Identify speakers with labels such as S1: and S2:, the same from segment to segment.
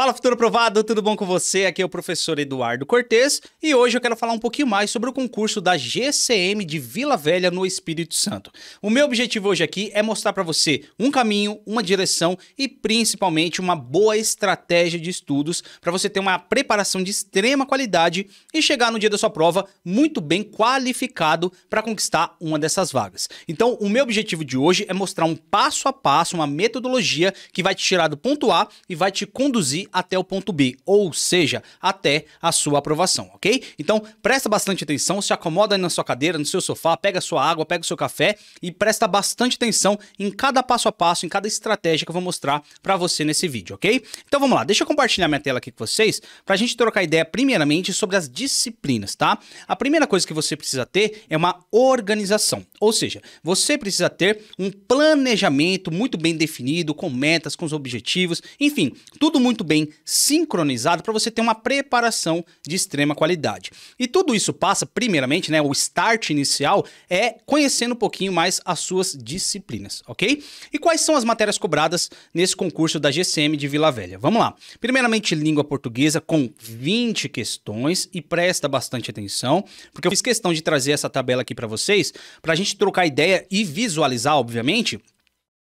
S1: Fala, futuro aprovado, tudo bom com você? Aqui é o professor Eduardo Cortez e hoje eu quero falar um pouquinho mais sobre o concurso da GCM de Vila Velha no Espírito Santo. O meu objetivo hoje aqui é mostrar para você um caminho, uma direção e principalmente uma boa estratégia de estudos para você ter uma preparação de extrema qualidade e chegar no dia da sua prova muito bem qualificado para conquistar uma dessas vagas. Então, o meu objetivo de hoje é mostrar um passo a passo, uma metodologia que vai te tirar do ponto A e vai te conduzir até o ponto B, ou seja, até a sua aprovação, ok? Então, presta bastante atenção, se acomoda aí na sua cadeira, no seu sofá, pega a sua água, pega o seu café e presta bastante atenção em cada passo a passo, em cada estratégia que eu vou mostrar para você nesse vídeo, ok? Então vamos lá, deixa eu compartilhar minha tela aqui com vocês para a gente trocar ideia primeiramente sobre as disciplinas, tá? A primeira coisa que você precisa ter é uma organização, ou seja, você precisa ter um planejamento muito bem definido, com metas, com os objetivos, enfim, tudo muito bem sincronizado para você ter uma preparação de extrema qualidade. E tudo isso passa, primeiramente, né, o start inicial é conhecendo um pouquinho mais as suas disciplinas, ok? E quais são as matérias cobradas nesse concurso da GCM de Vila Velha? Vamos lá. Primeiramente, língua portuguesa com 20 questões e presta bastante atenção, porque eu fiz questão de trazer essa tabela aqui para vocês, para a gente trocar ideia e visualizar, obviamente,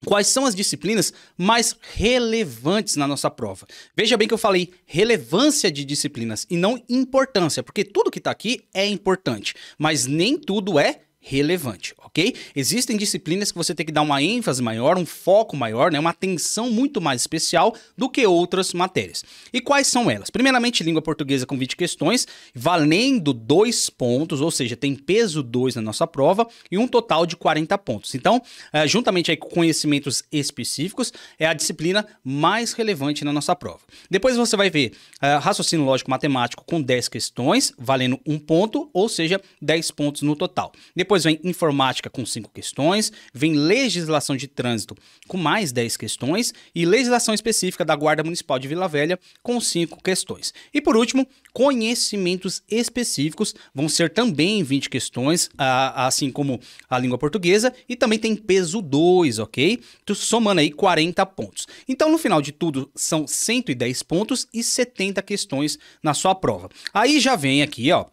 S1: quais são as disciplinas mais relevantes na nossa prova. Veja bem que eu falei relevância de disciplinas e não importância, porque tudo que está aqui é importante, mas nem tudo é relevante, ok? Existem disciplinas que você tem que dar uma ênfase maior, um foco maior, né? Uma atenção muito mais especial do que outras matérias. E quais são elas? Primeiramente, língua portuguesa com 20 questões, valendo 2 pontos, ou seja, tem peso 2 na nossa prova e um total de 40 pontos. Então, juntamente aí com conhecimentos específicos, é a disciplina mais relevante na nossa prova. Depois você vai ver raciocínio lógico matemático com 10 questões, valendo 1 ponto, ou seja, 10 pontos no total. Depois vem informática com 5 questões, vem legislação de trânsito com mais 10 questões e legislação específica da Guarda Municipal de Vila Velha com 5 questões. E por último, conhecimentos específicos vão ser também 20 questões, assim como a língua portuguesa, e também tem peso 2, ok? Então, somando aí 40 pontos. Então, no final de tudo, são 110 pontos e 70 questões na sua prova. Aí já vem aqui, ó.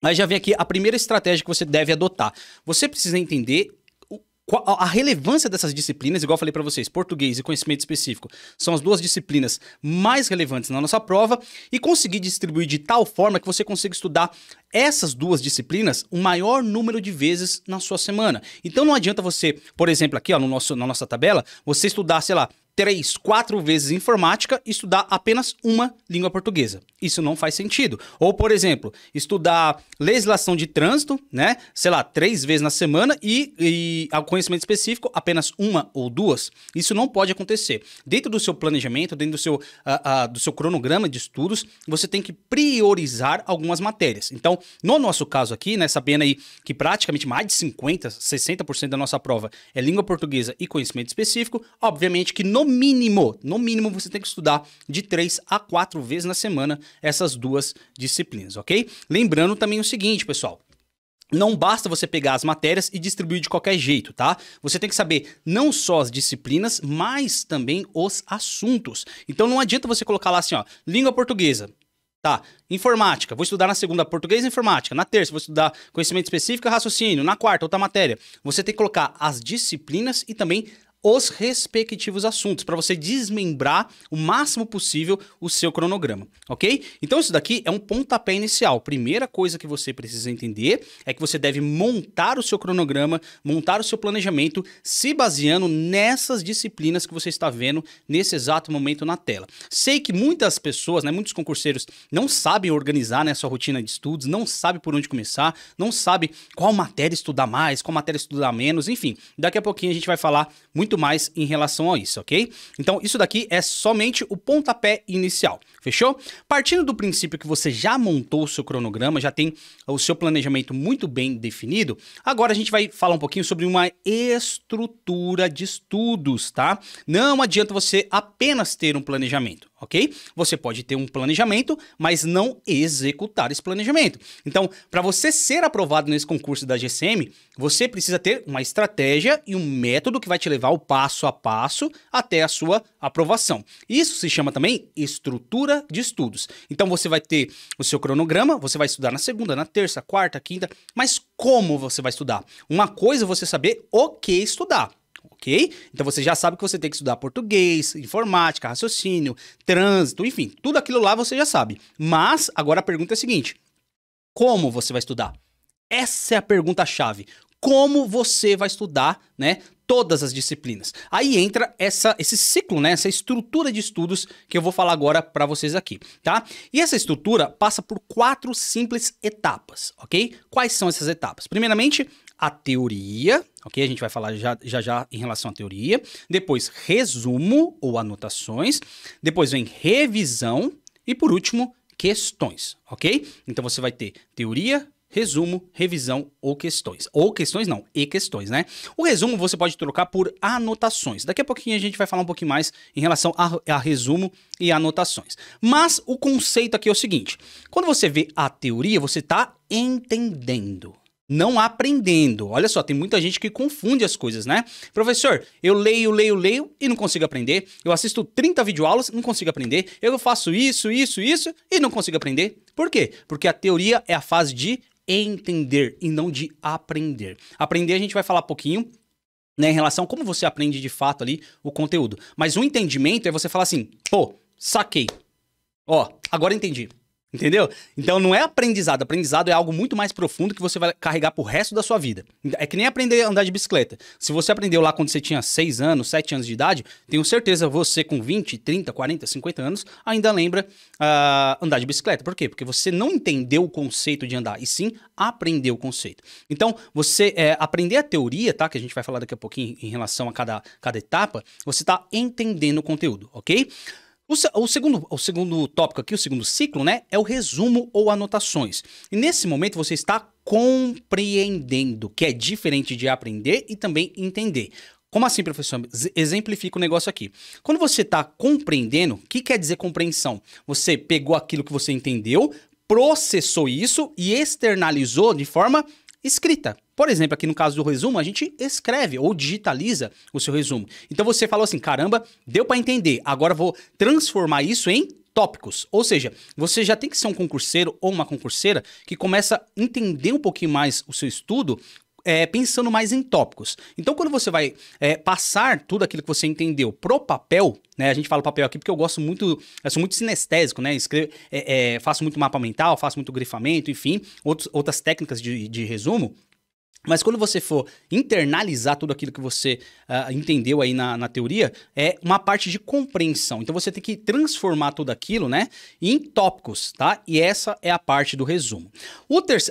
S1: Aí já vem aqui a primeira estratégia que você deve adotar. Você precisa entender a relevância dessas disciplinas, igual eu falei para vocês, português e conhecimento específico, são as duas disciplinas mais relevantes na nossa prova e conseguir distribuir de tal forma que você consiga estudar essas duas disciplinas o maior número de vezes na sua semana. Então não adianta você, por exemplo, aqui ó, na nossa tabela, você estudar, sei lá, 3, 4 vezes informática e estudar apenas uma língua portuguesa. Isso não faz sentido. Ou, por exemplo, estudar legislação de trânsito, né? Sei lá, 3 vezes na semana e ao conhecimento específico apenas 1 ou 2. Isso não pode acontecer. Dentro do seu planejamento, dentro do seu cronograma de estudos, você tem que priorizar algumas matérias. Então, no nosso caso aqui, né, sabendo aí que praticamente mais de 50%, 60% da nossa prova é língua portuguesa e conhecimento específico, obviamente que no mínimo você tem que estudar de 3 a 4 vezes na semana essas duas disciplinas, ok? Lembrando também o seguinte, pessoal. Não basta você pegar as matérias e distribuir de qualquer jeito, tá? Você tem que saber não só as disciplinas, mas também os assuntos. Então não adianta você colocar lá assim, ó, língua portuguesa. Tá, informática, vou estudar na segunda português e informática, na terça vou estudar conhecimento específico e raciocínio, na quarta outra matéria. Você tem que colocar as disciplinas e também os respectivos assuntos, para você desmembrar o máximo possível o seu cronograma, ok? Então isso daqui é um pontapé inicial. Primeira coisa que você precisa entender é que você deve montar o seu cronograma, montar o seu planejamento, se baseando nessas disciplinas que você está vendo nesse exato momento na tela. Sei que muitas pessoas, né, muitos concurseiros não sabem organizar, né, sua rotina de estudos, não sabem por onde começar, não sabem qual matéria estudar mais, qual matéria estudar menos, enfim. Daqui a pouquinho a gente vai falar muito mais em relação a isso, ok? Então, isso daqui é somente o pontapé inicial, fechou? Partindo do princípio que você já montou o seu cronograma, já tem o seu planejamento muito bem definido, agora a gente vai falar um pouquinho sobre uma estrutura de estudos, tá? Não adianta você apenas ter um planejamento, ok? Você pode ter um planejamento, mas não executar esse planejamento. Então, para você ser aprovado nesse concurso da GCM, você precisa ter uma estratégia e um método que vai te levar o passo a passo até a sua aprovação. Isso se chama também estrutura de estudos. Então, você vai ter o seu cronograma, você vai estudar na segunda, na terça, quarta, quinta, mas como você vai estudar? Uma coisa é você saber o que estudar. Ok? Então você já sabe que você tem que estudar português, informática, raciocínio, trânsito, enfim, tudo aquilo lá você já sabe. Mas agora a pergunta é a seguinte: como você vai estudar? Essa é a pergunta-chave. Como você vai estudar, né, todas as disciplinas? Aí entra esse ciclo, né, essa estrutura de estudos que eu vou falar agora para vocês aqui, tá? E essa estrutura passa por 4 simples etapas, ok? Quais são essas etapas? Primeiramente, a teoria, ok? A gente vai falar já em relação à teoria. Depois, resumo ou anotações. Depois vem revisão. E por último, questões, ok? Então você vai ter teoria, resumo, revisão ou questões. Ou questões não, e questões, né? O resumo você pode trocar por anotações. Daqui a pouquinho a gente vai falar um pouquinho mais em relação a resumo e anotações. Mas o conceito aqui é o seguinte: quando você vê a teoria, você está entendendo, não aprendendo. Olha só, tem muita gente que confunde as coisas, né? Professor, eu leio e não consigo aprender. Eu assisto 30 videoaulas, não consigo aprender. Eu faço isso e não consigo aprender. Por quê? Porque a teoria é a fase de entender e não de aprender. Aprender a gente vai falar um pouquinho, né, em relação a como você aprende de fato ali o conteúdo. Mas o entendimento é você falar assim: pô, saquei. Ó, agora entendi. Entendeu? Então não é aprendizado. Aprendizado é algo muito mais profundo que você vai carregar pro resto da sua vida. É que nem aprender a andar de bicicleta. Se você aprendeu lá quando você tinha 6 anos, 7 anos de idade, tenho certeza você com 20, 30, 40, 50 anos ainda lembra andar de bicicleta. Por quê? Porque você não entendeu o conceito de andar, e sim aprendeu o conceito. Então, você aprender a teoria, tá? Que a gente vai falar daqui a pouquinho em relação a cada etapa, você tá entendendo o conteúdo, ok? O segundo tópico aqui, o segundo ciclo, né, é o resumo ou anotações. E nesse momento você está compreendendo, que é diferente de aprender e também entender. Como assim, professor? Exemplifica o negócio aqui. Quando você está compreendendo, o que quer dizer compreensão? Você pegou aquilo que você entendeu, processou isso e externalizou de forma escrita. Por exemplo, aqui no caso do resumo, a gente escreve ou digitaliza o seu resumo. Então você falou assim: caramba, deu para entender, agora vou transformar isso em tópicos. Ou seja, você já tem que ser um concurseiro ou uma concurseira que começa a entender um pouquinho mais o seu estudo, pensando mais em tópicos. Então, quando você vai passar tudo aquilo que você entendeu pro papel, né? A gente fala papel aqui porque eu sou muito sinestésico, né? Faço muito mapa mental, faço muito grifamento, enfim, outras técnicas de resumo. Mas quando você for internalizar tudo aquilo que você entendeu aí na teoria, é uma parte de compreensão. Então você tem que transformar tudo aquilo, né, em tópicos, tá? E essa é a parte do resumo.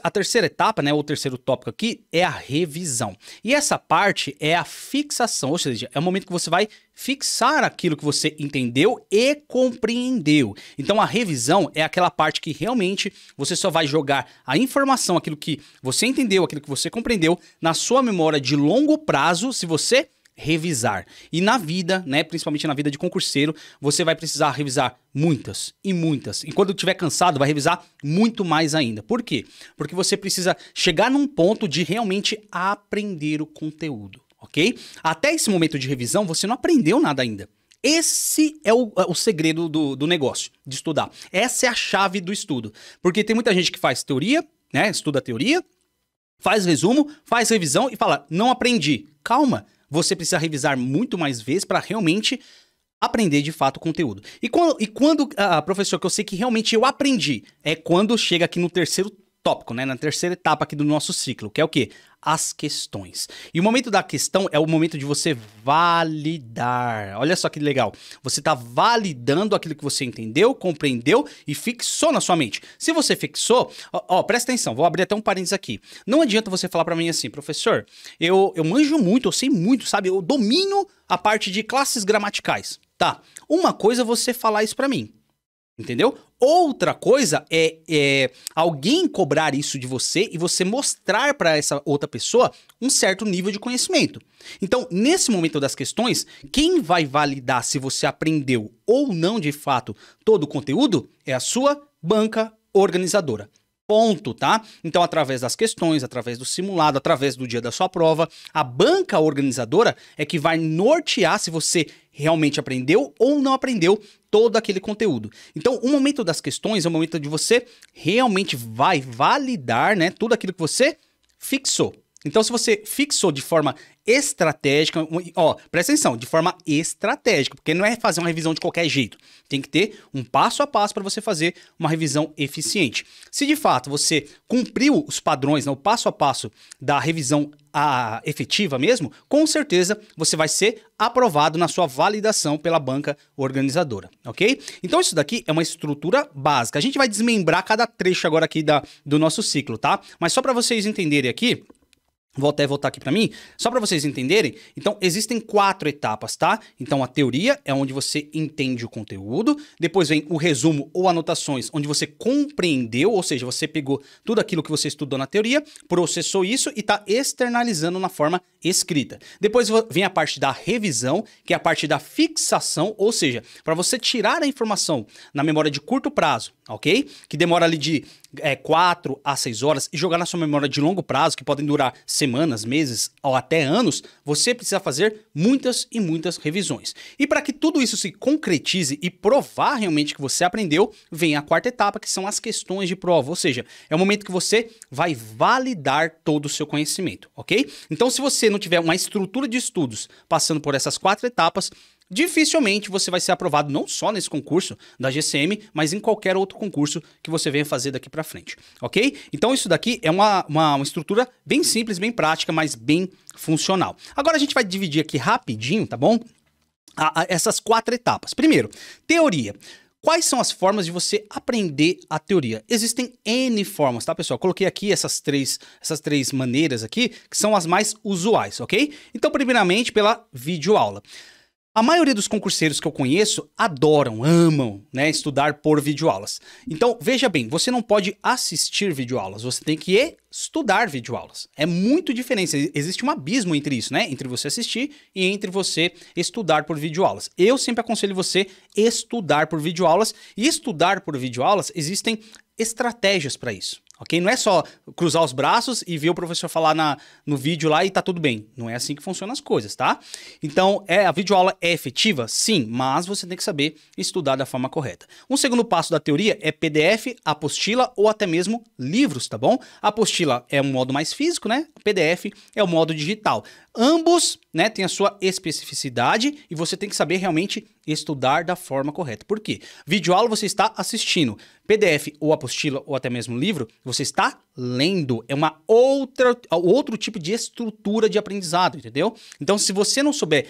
S1: A terceira etapa, né, o terceiro tópico aqui é a revisão. E essa parte é a fixação, ou seja, é o momento que você vai fixar aquilo que você entendeu e compreendeu. Então a revisão é aquela parte que realmente você só vai jogar a informação, aquilo que você entendeu, aquilo que você compreendeu, na sua memória de longo prazo, se você revisar. E na vida, né, principalmente na vida de concurseiro, você vai precisar revisar muitas e muitas. E quando estiver cansado, vai revisar muito mais ainda. Por quê? Porque você precisa chegar num ponto de realmente aprender o conteúdo. Ok? Até esse momento de revisão, você não aprendeu nada ainda. Esse é o segredo do negócio, de estudar. Essa é a chave do estudo. Porque tem muita gente que faz teoria, né? Estuda teoria, faz resumo, faz revisão e fala: não aprendi. Calma, você precisa revisar muito mais vezes para realmente aprender de fato o conteúdo. E quando professor, que eu sei que realmente eu aprendi, é quando chega aqui no terceiro tópico, né? Na terceira etapa aqui do nosso ciclo, que é o quê? As questões. E o momento da questão é o momento de você validar. Olha só que legal. Você está validando aquilo que você entendeu, compreendeu e fixou na sua mente. Se você fixou, presta atenção, vou abrir até um parênteses aqui. Não adianta você falar para mim assim: professor, eu manjo muito, eu sei muito, sabe? Eu domino a parte de classes gramaticais. Tá, uma coisa é você falar isso para mim. Entendeu? Outra coisa é alguém cobrar isso de você e você mostrar para essa outra pessoa um certo nível de conhecimento. Então, nesse momento das questões, quem vai validar se você aprendeu ou não de fato todo o conteúdo é a sua banca organizadora. Ponto, tá? Então, através das questões, através do simulado, através do dia da sua prova, a banca organizadora é que vai nortear se você realmente aprendeu ou não aprendeu todo aquele conteúdo. Então, o momento das questões é o momento de você realmente vai validar, né, tudo aquilo que você fixou. Então, se você fixou de forma estratégica, ó, presta atenção, de forma estratégica, porque não é fazer uma revisão de qualquer jeito. Tem que ter um passo a passo para você fazer uma revisão eficiente. Se de fato você cumpriu os padrões, né, o passo a passo da revisão efetiva mesmo, com certeza você vai ser aprovado na sua validação pela banca organizadora, ok? Então isso daqui é uma estrutura básica. A gente vai desmembrar cada trecho agora aqui do nosso ciclo, tá? Mas só para vocês entenderem aqui, vou até voltar aqui para mim, só para vocês entenderem. Então, existem 4 etapas, tá? Então, a teoria é onde você entende o conteúdo. Depois vem o resumo ou anotações, onde você compreendeu, ou seja, você pegou tudo aquilo que você estudou na teoria, processou isso e está externalizando na forma escrita. Depois vem a parte da revisão, que é a parte da fixação, ou seja, para você tirar a informação na memória de curto prazo, ok? Que demora ali de 4 a 6 horas e jogar na sua memória de longo prazo, que podem durar semanas, meses ou até anos, você precisa fazer muitas e muitas revisões. E para que tudo isso se concretize e provar realmente que você aprendeu, vem a 4ª etapa, que são as questões de prova, ou seja, é o momento que você vai validar todo o seu conhecimento, ok? Então, se você não tiver uma estrutura de estudos passando por essas 4 etapas, dificilmente você vai ser aprovado não só nesse concurso da GCM, mas em qualquer outro concurso que você venha fazer daqui para frente, ok? Então isso daqui é uma estrutura bem simples, bem prática, mas bem funcional. Agora a gente vai dividir aqui rapidinho, tá bom? Essas 4 etapas. Primeiro, teoria. Quais são as formas de você aprender a teoria? Existem N formas, tá, pessoal? Coloquei aqui essas três maneiras aqui, que são as mais usuais, ok? Então, primeiramente, pela videoaula. A maioria dos concurseiros que eu conheço adoram, amam, né, estudar por videoaulas. Então, veja bem, você não pode assistir videoaulas, você tem que estudar videoaulas. É muito diferente, existe um abismo entre isso, né? Entre você assistir e entre você estudar por videoaulas. Eu sempre aconselho você estudar por videoaulas, e estudar por videoaulas existem estratégias para isso. Ok? Não é só cruzar os braços e ver o professor falar no vídeo lá e tá tudo bem. Não é assim que funcionam as coisas, tá? Então, a videoaula é efetiva? Sim, mas você tem que saber estudar da forma correta. Um segundo passo da teoria é PDF, apostila ou até mesmo livros, tá bom? A apostila é um modo mais físico, né? O PDF é o modo digital. Ambos, né, têm a sua especificidade e você tem que saber realmente estudar da forma correta. Por quê? Videoaula você está assistindo. PDF ou apostila ou até mesmo livro, você está lendo. É outro tipo de estrutura de aprendizado, entendeu? Então, se você não souber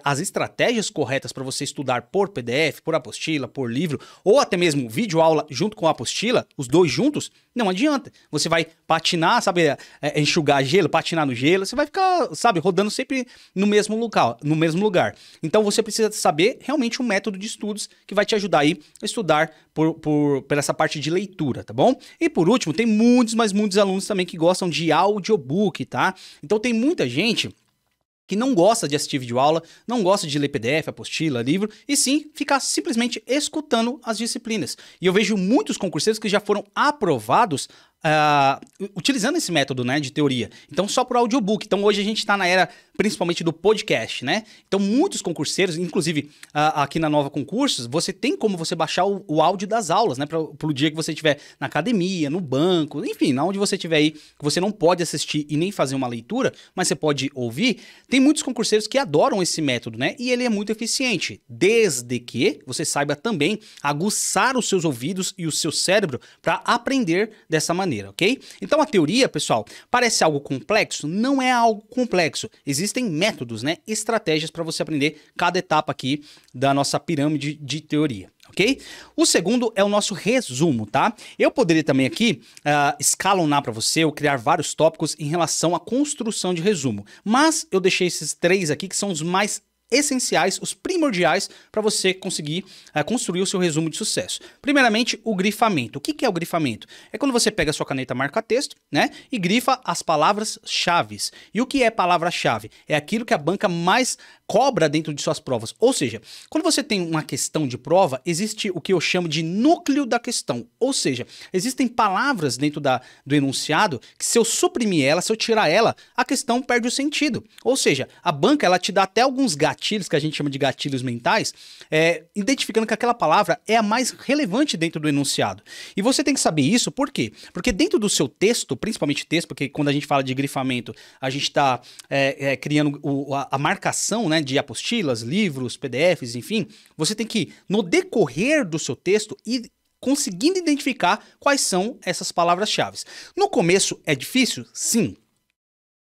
S1: as estratégias corretas para você estudar por PDF, por apostila, por livro, ou até mesmo videoaula junto com a apostila, os dois juntos, não adianta. Você vai patinar, sabe, enxugar gelo, patinar no gelo, você vai ficar, sabe, rodando sempre no mesmo lugar. Então, você precisa saber realmente um método de estudos que vai te ajudar aí a estudar por essa parte de leitura, tá bom? E por último, tem muitos alunos também que gostam de audiobook, tá? Então tem muita gente que não gosta de assistir videoaula, não gosta de ler PDF, apostila, livro, e sim ficar simplesmente escutando as disciplinas. E eu vejo muitos concurseiros que já foram aprovados utilizando esse método, né, de teoria. Então, só por audiobook. Então, hoje a gente está na era principalmente do podcast, né? Então, muitos concurseiros, inclusive aqui na Nova Concursos, você tem como você baixar o áudio das aulas, né? Para o dia que você estiver na academia, no banco, enfim, onde você estiver aí, que você não pode assistir e nem fazer uma leitura, mas você pode ouvir. Tem muitos concurseiros que adoram esse método, né? E ele é muito eficiente, desde que você saiba também aguçar os seus ouvidos e o seu cérebro para aprender dessa maneira, ok? Então, a teoria, pessoal, parece algo complexo? Não é algo complexo. Existem métodos, né, estratégias para você aprender cada etapa aqui da nossa pirâmide de teoria, ok? O segundo é o nosso resumo, tá? Eu poderia também aqui escalonar para você ou criar vários tópicos em relação à construção de resumo, mas eu deixei esses 3 aqui que são os mais essenciais, os primordiais para você conseguir construir o seu resumo de sucesso. Primeiramente, o grifamento. O que é o grifamento? É quando você pega a sua caneta marca-texto, né, e grifa as palavras-chave. E o que é palavra-chave? É aquilo que a banca mais cobra dentro de suas provas. Ou seja, quando você tem uma questão de prova, existe o que eu chamo de núcleo da questão. Ou seja, existem palavras dentro do enunciado que se eu suprimir ela, se eu tirar ela, a questão perde o sentido. Ou seja, a banca ela te dá até alguns gatilhos, que a gente chama de gatilhos mentais, identificando que aquela palavra é a mais relevante dentro do enunciado. E você tem que saber isso, por quê? Porque dentro do seu texto, principalmente texto, porque quando a gente fala de grifamento, a gente está criando a marcação, né, de apostilas, livros, PDFs, enfim, você tem que, no decorrer do seu texto, ir conseguindo identificar quais são essas palavras-chave. No começo é difícil? Sim.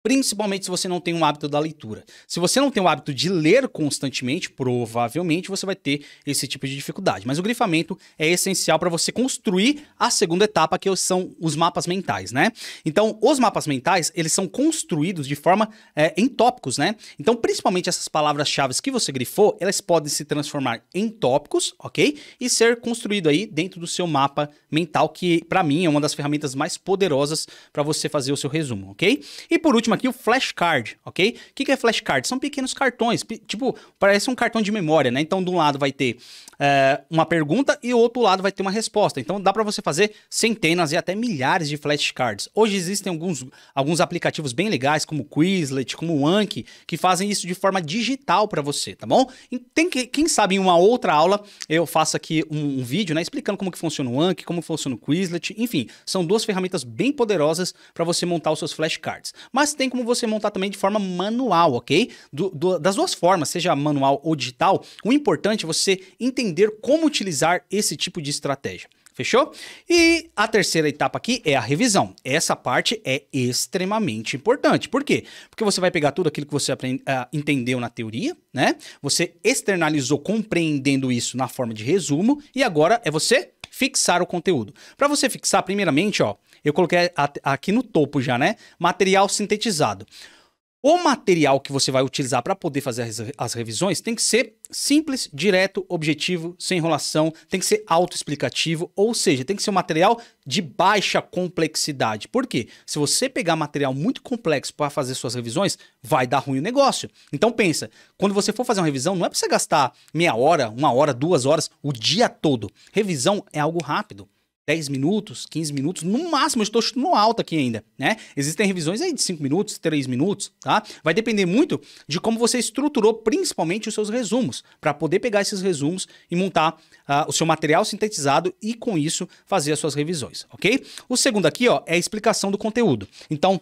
S1: Principalmente se você não tem um hábito da leitura. Se você não tem o hábito de ler constantemente, provavelmente você vai ter esse tipo de dificuldade. Mas o grifamento é essencial para você construir a segunda etapa, que são os mapas mentais, né? Então, os mapas mentais, eles são construídos de forma em tópicos, né? Então, principalmente essas palavras-chave que você grifou, elas podem se transformar em tópicos, ok? E ser construído aí dentro do seu mapa mental, que para mim é uma das ferramentas mais poderosas para você fazer o seu resumo, ok? E por último aqui o flashcard, ok? O que é flashcard? São pequenos cartões, tipo, parece um cartão de memória, né? Então, de um lado vai ter uma pergunta e o outro lado vai ter uma resposta. Então, dá para você fazer centenas e até milhares de flashcards. Hoje existem alguns aplicativos bem legais, como o Quizlet, como o Anki, que fazem isso de forma digital para você, tá bom? Quem sabe em uma outra aula eu faço aqui um vídeo, né, explicando como que funciona o Anki, como funciona o Quizlet, enfim, são duas ferramentas bem poderosas para você montar os seus flashcards. Mas tem como você montar também de forma manual, ok? Das duas formas, seja manual ou digital, o importante é você entender como utilizar esse tipo de estratégia. Fechou? E a terceira etapa aqui é a revisão. Essa parte é extremamente importante. Por quê? Porque você vai pegar tudo aquilo que você entendeu na teoria, né? Você externalizou compreendendo isso na forma de resumo e agora é você fixar o conteúdo. Para você fixar, primeiramente, ó, eu coloquei aqui no topo já, né? Material sintetizado. O material que você vai utilizar para poder fazer as revisões tem que ser simples, direto, objetivo, sem enrolação, tem que ser autoexplicativo, ou seja, tem que ser um material de baixa complexidade. Por quê? Se você pegar material muito complexo para fazer suas revisões, vai dar ruim o negócio. Então pensa, quando você for fazer uma revisão, não é para você gastar meia hora, 1 hora, 2 horas, o dia todo. Revisão é algo rápido. 10 minutos, 15 minutos, no máximo, eu estou chutando alto aqui ainda, né? Existem revisões aí de 5 minutos, 3 minutos, tá? Vai depender muito de como você estruturou principalmente os seus resumos, para poder pegar esses resumos e montar o seu material sintetizado e com isso fazer as suas revisões, ok? O segundo aqui, ó, é a explicação do conteúdo. Então,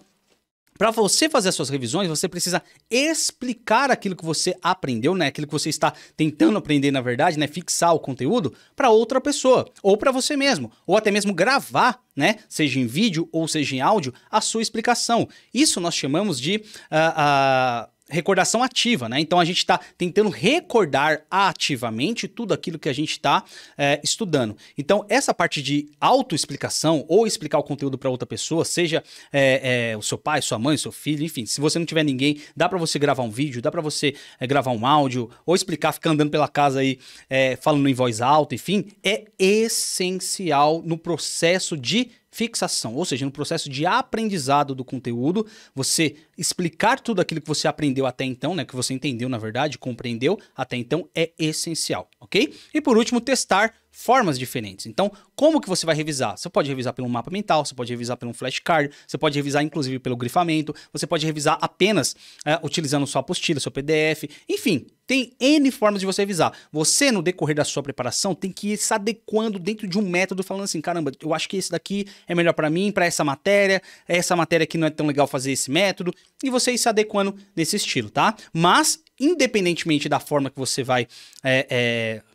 S1: para você fazer as suas revisões, você precisa explicar aquilo que você aprendeu, né? Aquilo que você está tentando aprender, na verdade, né? Fixar o conteúdo para outra pessoa, ou para você mesmo, ou até mesmo gravar, né? Seja em vídeo ou seja em áudio, a sua explicação. Isso nós chamamos de recordação ativa, né? Então a gente está tentando recordar ativamente tudo aquilo que a gente está estudando. Então essa parte de autoexplicação ou explicar o conteúdo para outra pessoa, seja o seu pai, sua mãe, seu filho, enfim, se você não tiver ninguém, dá para você gravar um vídeo, dá para você gravar um áudio ou explicar, ficar andando pela casa aí falando em voz alta, enfim, é essencial no processo de fixação, ou seja, no processo de aprendizado do conteúdo, você explicar tudo aquilo que você aprendeu até então, né, que você entendeu, na verdade, compreendeu até então, é essencial, ok? E por último, testar formas diferentes. Então, como que você vai revisar? Você pode revisar pelo mapa mental, você pode revisar pelo flashcard, você pode revisar inclusive pelo grifamento, você pode revisar apenas utilizando sua apostila, seu PDF, enfim, tem N formas de você revisar. Você, no decorrer da sua preparação, tem que ir se adequando dentro de um método, falando assim, caramba, eu acho que esse daqui é melhor para mim, para essa matéria aqui não é tão legal fazer esse método, e você ir se adequando nesse estilo, tá? Mas, independentemente da forma que você vai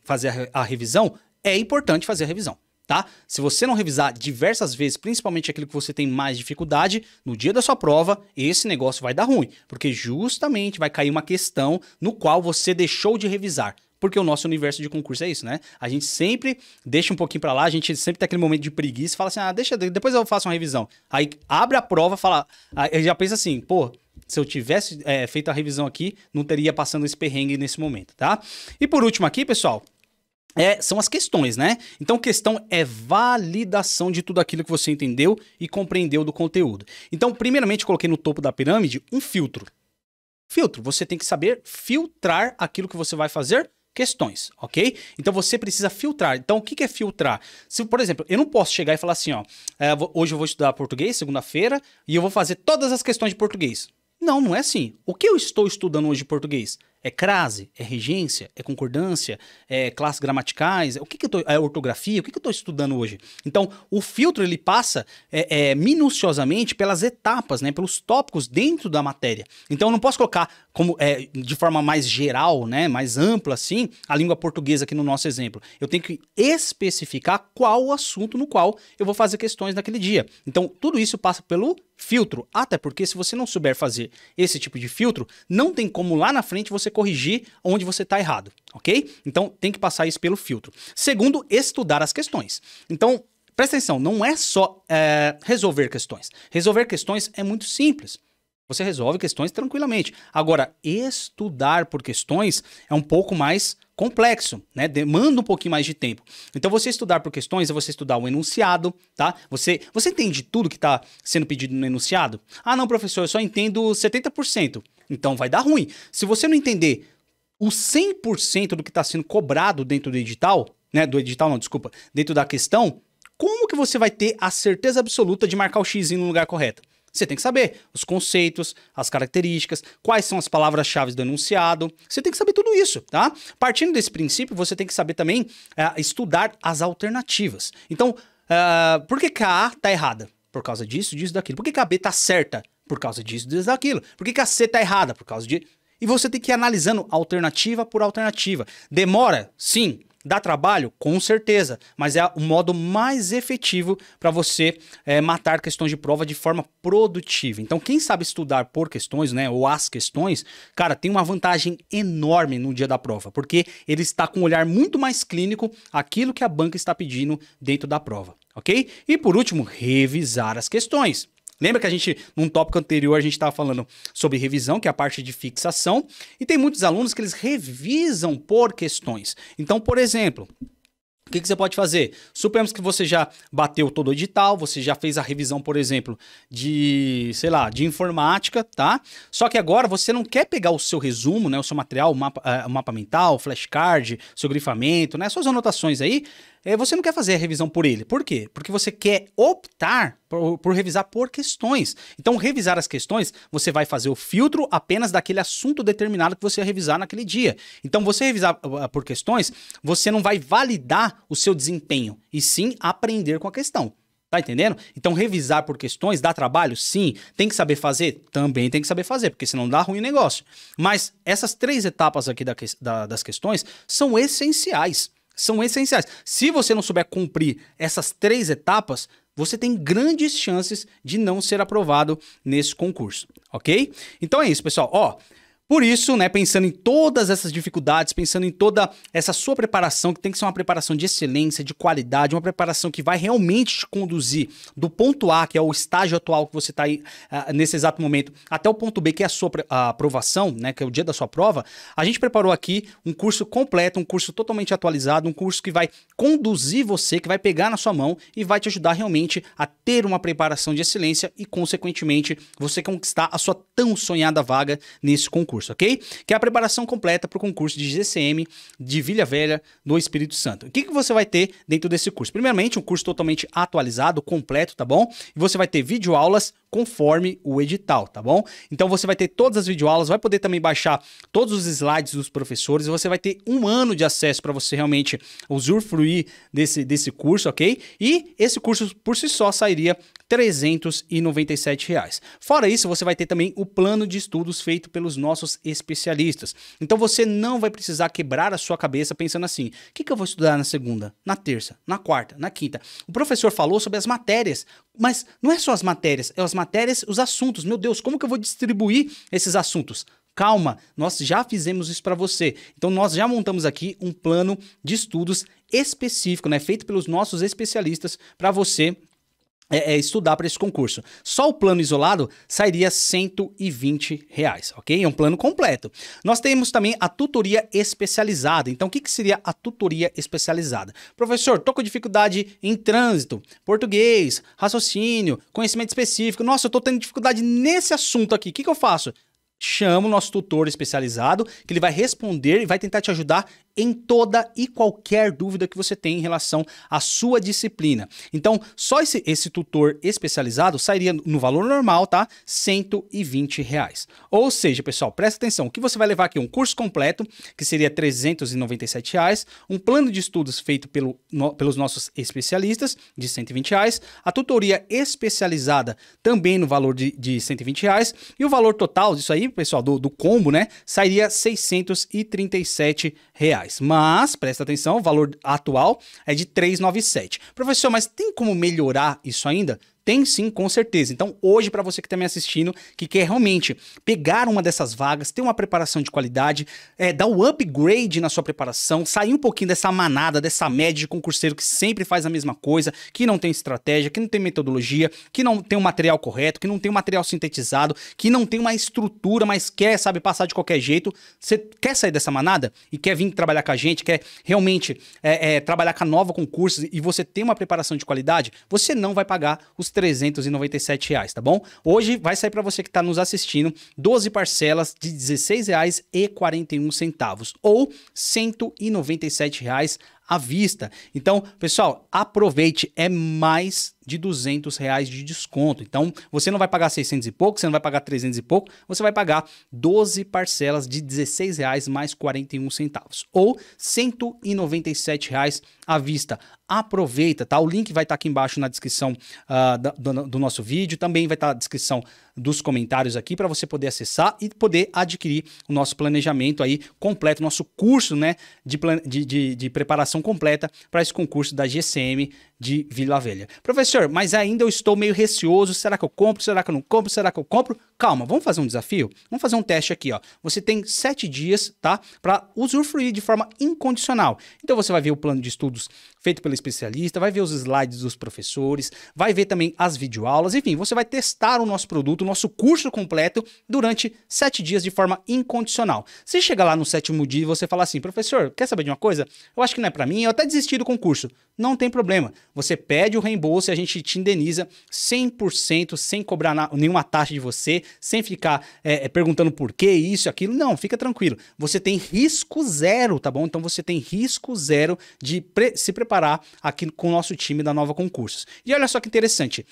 S1: fazer a revisão, é importante fazer a revisão, tá? Se você não revisar diversas vezes, principalmente aquilo que você tem mais dificuldade, no dia da sua prova, esse negócio vai dar ruim, porque justamente vai cair uma questão no qual você deixou de revisar. Porque o nosso universo de concurso é isso, né? A gente sempre deixa um pouquinho pra lá, a gente sempre tem aquele momento de preguiça e fala assim, deixa, depois eu faço uma revisão. Aí abre a prova, fala, aí já pensa assim, pô, Se eu tivesse feito a revisão aqui, não teria passando esse perrengue nesse momento, tá? E por último aqui, pessoal, são as questões, né? Então, questão é validação de tudo aquilo que você entendeu e compreendeu do conteúdo. Então, primeiramente, coloquei no topo da pirâmide um filtro. Filtro, você tem que saber filtrar aquilo que você vai fazer questões, ok? Então, você precisa filtrar. Então, o que é filtrar? Se, por exemplo, eu não posso chegar e falar assim, ó, hoje eu vou estudar português, segunda-feira, e eu vou fazer todas as questões de português. Não, não é assim. O que eu estou estudando hoje de português? É crase? É regência? É concordância? É classes gramaticais? É ortografia? O que eu estou estudando hoje? Então, o filtro, ele passa minuciosamente pelas etapas, né? Pelos tópicos dentro da matéria. Então, eu não posso colocar como, de forma mais geral, né? Mais ampla, assim, a língua portuguesa aqui no nosso exemplo. Eu tenho que especificar qual o assunto no qual eu vou fazer questões naquele dia. Então, tudo isso passa pelo filtro. Até porque, se você não souber fazer esse tipo de filtro, não tem como lá na frente você corrigir onde você está errado, ok? Então, tem que passar isso pelo filtro. Segundo, estudar as questões. Então, presta atenção, não é só resolver questões. Resolver questões é muito simples. Você resolve questões tranquilamente. Agora, estudar por questões é um pouco mais complexo, né? Demanda um pouquinho mais de tempo. Então, você estudar por questões é você estudar o enunciado, tá? Você entende tudo que está sendo pedido no enunciado? Ah, não, professor, eu só entendo 70%. Então, vai dar ruim. Se você não entender o 100% do que está sendo cobrado dentro do edital, né? Do edital, não, desculpa, dentro da questão, como que você vai ter a certeza absoluta de marcar o X no lugar correto? Você tem que saber os conceitos, as características, quais são as palavras-chave do enunciado. Você tem que saber tudo isso, tá? Partindo desse princípio, você tem que saber também estudar as alternativas. Então, por que a A está errada? Por causa disso, disso, daquilo. Por que a B está certa? Por causa disso, disso, daquilo. Por que a C está errada? Por causa de... E você tem que ir analisando alternativa por alternativa. Demora? Sim. Dá trabalho? Com certeza, mas é o modo mais efetivo para você matar questões de prova de forma produtiva. Então, quem sabe estudar por questões, né, ou as questões, cara, tem uma vantagem enorme no dia da prova, porque ele está com um olhar muito mais clínico àquilo que a banca está pedindo dentro da prova, ok? E por último, revisar as questões. Lembra que a gente, num tópico anterior, a gente estava falando sobre revisão, que é a parte de fixação, e tem muitos alunos que eles revisam por questões. Então, por exemplo, o que você pode fazer? Suponhamos que você já bateu todo o edital, você já fez a revisão, por exemplo, de, sei lá, de informática, tá? Só que agora você não quer pegar o seu resumo, né, o seu material, o mapa mental, o flashcard, seu grifamento, né, suas anotações aí, você não quer fazer a revisão por ele. Por quê? Porque você quer optar por revisar por questões. Então, revisar as questões, você vai fazer o filtro apenas daquele assunto determinado que você ia revisar naquele dia. Então, você revisar por questões, você não vai validar o seu desempenho, e sim aprender com a questão. Tá entendendo? Então, revisar por questões dá trabalho? Sim. Tem que saber fazer? Também tem que saber fazer, porque senão dá ruim o negócio. Mas essas 3 etapas aqui das questões são essenciais. São essenciais. Se você não souber cumprir essas 3 etapas, você tem grandes chances de não ser aprovado nesse concurso, ok? Então é isso, pessoal. Ó, por isso, né, pensando em todas essas dificuldades, pensando em toda essa sua preparação, que tem que ser uma preparação de excelência, de qualidade, uma preparação que vai realmente te conduzir do ponto A, que é o estágio atual que você está aí nesse exato momento, até o ponto B, que é a sua aprovação, né, que é o dia da sua prova, a gente preparou aqui um curso completo, um curso totalmente atualizado, um curso que vai conduzir você, que vai pegar na sua mão e vai te ajudar realmente a ter uma preparação de excelência e, consequentemente, você conquistar a sua tão sonhada vaga nesse concurso. Ok? Que é a preparação completa para o concurso de GCM de Vila Velha do Espírito Santo. O que você vai ter dentro desse curso? Primeiramente, um curso totalmente atualizado, completo, tá bom? E você vai ter videoaulas conforme o edital, tá bom? Então você vai ter todas as videoaulas, vai poder também baixar todos os slides dos professores, e você vai ter 1 ano de acesso para você realmente usufruir desse curso, ok? E esse curso por si só sairia R$ 397. Fora isso, você vai ter também o plano de estudos feito pelos nossos especialistas. Então você não vai precisar quebrar a sua cabeça pensando assim, o que eu vou estudar na segunda, na terça, na quarta, na quinta? O professor falou sobre as matérias, mas não é só as matérias, é as matérias, os assuntos. Meu Deus, como que eu vou distribuir esses assuntos? Calma, nós já fizemos isso para você. Então nós já montamos aqui um plano de estudos específico, né, feito pelos nossos especialistas para você estudar para esse concurso. Só o plano isolado sairia R$ 120, ok? É um plano completo. Nós temos também a tutoria especializada. Então, o que seria a tutoria especializada? Professor, tô com dificuldade em trânsito, português, raciocínio, conhecimento específico. Nossa, eu tô tendo dificuldade nesse assunto aqui. O que eu faço? Chama o nosso tutor especializado, que ele vai responder e vai tentar te ajudar em toda e qualquer dúvida que você tem em relação à sua disciplina. Então, só esse tutor especializado sairia no valor normal, tá? R$ 120. Ou seja, pessoal, presta atenção, o que você vai levar aqui? Um curso completo, que seria R$ 397, um plano de estudos feito pelos nossos especialistas, de R$ 120, a tutoria especializada também no valor de R$ 120, e o valor total disso aí, pessoal, do combo, né, sairia R$ 637. Mas, presta atenção, o valor atual é de 397. Professor, mas tem como melhorar isso ainda? Tem sim, com certeza. Então, hoje, para você que está me assistindo, que quer realmente pegar uma dessas vagas, ter uma preparação de qualidade, dar um upgrade na sua preparação, sair um pouquinho dessa manada, dessa média de concurseiro que sempre faz a mesma coisa, que não tem estratégia, que não tem metodologia, que não tem um material correto, que não tem um material sintetizado, que não tem uma estrutura, mas quer, sabe, passar de qualquer jeito. Você quer sair dessa manada e quer vir trabalhar com a gente, quer realmente trabalhar com a Nova Concursos e você tem uma preparação de qualidade, você não vai pagar os R$ 397, tá bom? Hoje vai sair para você que está nos assistindo 12 parcelas de R$ 16,41 ou R$ 197 à vista. Então, pessoal, aproveite, é mais de R$ 200 de desconto. Então, você não vai pagar 600 e pouco, você não vai pagar 300 e pouco, você vai pagar 12 parcelas de R$ 16 mais 41 centavos ou R$ 197 à vista. Aproveita, tá? O link vai estar aqui embaixo na descrição do nosso vídeo, também vai estar na descrição dos comentários aqui para você poder acessar e poder adquirir o nosso planejamento aí completo, nosso curso, né, de preparação completa para esse concurso da GCM de Vila Velha. Professor, mas ainda eu estou meio receoso, será que eu compro, será que eu não compro, será que eu compro? Calma, vamos fazer um desafio? Vamos fazer um teste aqui, ó. Você tem 7 dias, tá, para usufruir de forma incondicional. Então você vai ver o plano de estudos feito pelo especialista, vai ver os slides dos professores, vai ver também as videoaulas, enfim, você vai testar o nosso produto, o nosso curso completo durante 7 dias de forma incondicional. Se chegar lá no 7º dia e você falar assim, professor, quer saber de uma coisa? Eu acho que não é para mim, eu até desisti do concurso. Não tem problema. Você pede o reembolso e a gente te indeniza 100% sem cobrar nenhuma taxa de você, sem ficar perguntando por que isso, aquilo. Não, fica tranquilo. Você tem risco zero, tá bom? Então você tem risco zero de se preparar aqui com o nosso time da Nova Concursos. E olha só que interessante.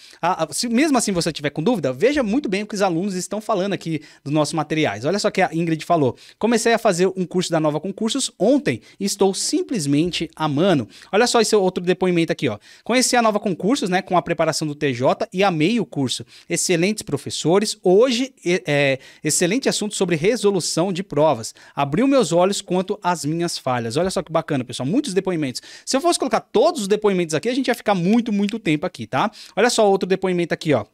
S1: Se mesmo assim você tiver com dúvida, veja muito bem o que os alunos estão falando aqui dos nossos materiais. Olha só que a Ingrid falou. Comecei a fazer um curso da Nova Concursos ontem e estou simplesmente amando. Olha só esse outro depoimento aqui, ó. Conheci a Nova Concursos, né, com a preparação do TJ e amei o curso. Excelentes professores. Hoje, excelente assunto sobre resolução de provas. Abriu meus olhos quanto às minhas falhas. Olha só que bacana, pessoal. Muitos depoimentos. Se eu fosse colocar todos os depoimentos aqui, a gente ia ficar muito tempo aqui, tá? Olha só outro depoimento aqui, ó.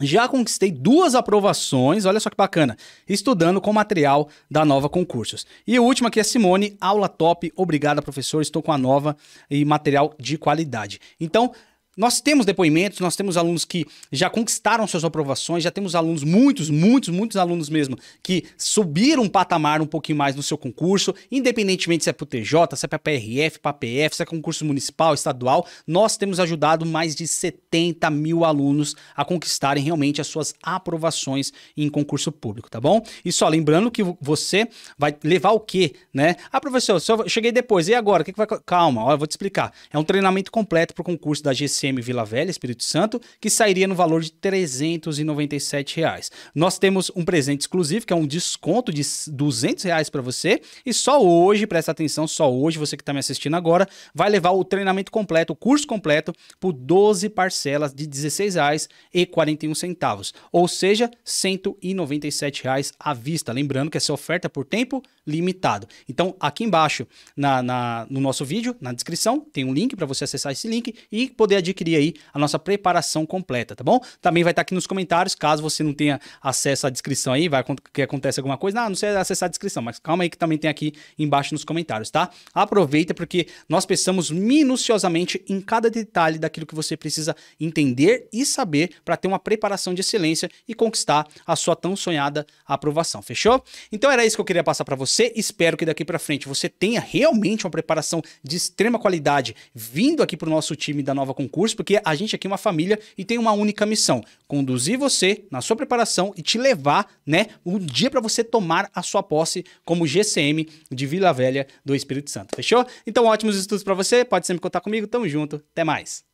S1: Já conquistei 2 aprovações, olha só que bacana, estudando com material da Nova Concursos. E o último aqui é Simone, aula top, obrigada professor, estou com a Nova e material de qualidade. Então, nós temos depoimentos, nós temos alunos que já conquistaram suas aprovações, já temos alunos, muitos alunos mesmo, que subiram um patamar um pouquinho mais no seu concurso, independentemente se é para o TJ, se é para PRF, para PF, se é concurso municipal, estadual, nós temos ajudado mais de 70 mil alunos a conquistarem realmente as suas aprovações em concurso público, tá bom? E só lembrando que você vai levar o quê, né? Ah, professor, eu cheguei depois, e agora? O que vai... Calma, ó, eu vou te explicar. É um treinamento completo para o concurso da GCM Vila Velha, Espírito Santo, que sairia no valor de R$ 397. Nós temos um presente exclusivo, que é um desconto de R$ 200 para você, e só hoje, presta atenção, só hoje, você que está me assistindo agora, vai levar o treinamento completo, o curso completo, por 12 parcelas de R$ 16,41, ou seja, R$ 197 à vista. Lembrando que essa oferta é por tempo limitado. Então, aqui embaixo, no nosso vídeo, na descrição, tem um link para você acessar esse link e poder adquirir adquirir aí a nossa preparação completa, tá bom? Também vai estar aqui nos comentários, caso você não tenha acesso à descrição aí, vai que acontece alguma coisa, não sei acessar a descrição, mas calma aí que também tem aqui embaixo nos comentários, tá? Aproveita porque nós pensamos minuciosamente em cada detalhe daquilo que você precisa entender e saber para ter uma preparação de excelência e conquistar a sua tão sonhada aprovação, fechou? Então era isso que eu queria passar para você, espero que daqui para frente você tenha realmente uma preparação de extrema qualidade vindo aqui para o nosso time da Nova Concurso, porque a gente aqui é uma família e tem uma única missão, conduzir você na sua preparação e te levar, né, um dia para você tomar a sua posse como GCM de Vila Velha do Espírito Santo, fechou? Então ótimos estudos para você, pode sempre contar comigo, tamo junto, até mais!